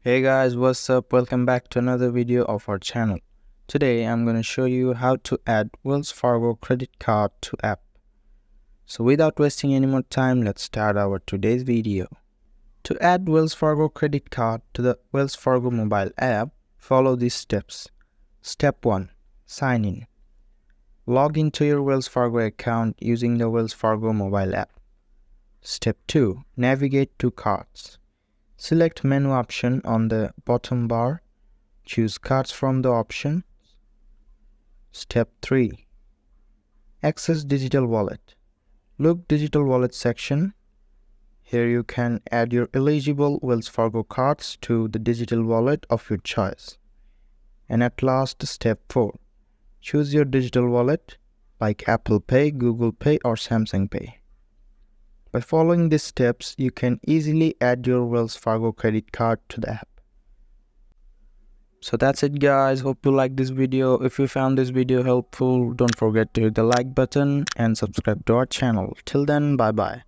Hey guys, what's up? Welcome back to another video of our channel. Today I'm going to show you how to add Wells Fargo credit card to app. So without wasting any more time, let's start our today's video. To add Wells Fargo credit card to the Wells Fargo mobile app, follow these steps. Step 1. Sign in. Log into your Wells Fargo account using the Wells Fargo mobile app. Step 2. Navigate to cards. Select menu option on the bottom bar. Choose cards from the option. Step 3. Access digital wallet. Look digital wallet section. Here you can add your eligible Wells Fargo cards to the digital wallet of your choice. And at last, step 4. Choose your digital wallet like Apple Pay, Google Pay or Samsung Pay. By following these steps, you can easily add your Wells Fargo credit card to the app. So that's it guys, hope you like this video. If you found this video helpful, don't forget to hit the like button and subscribe to our channel. Till then, bye bye.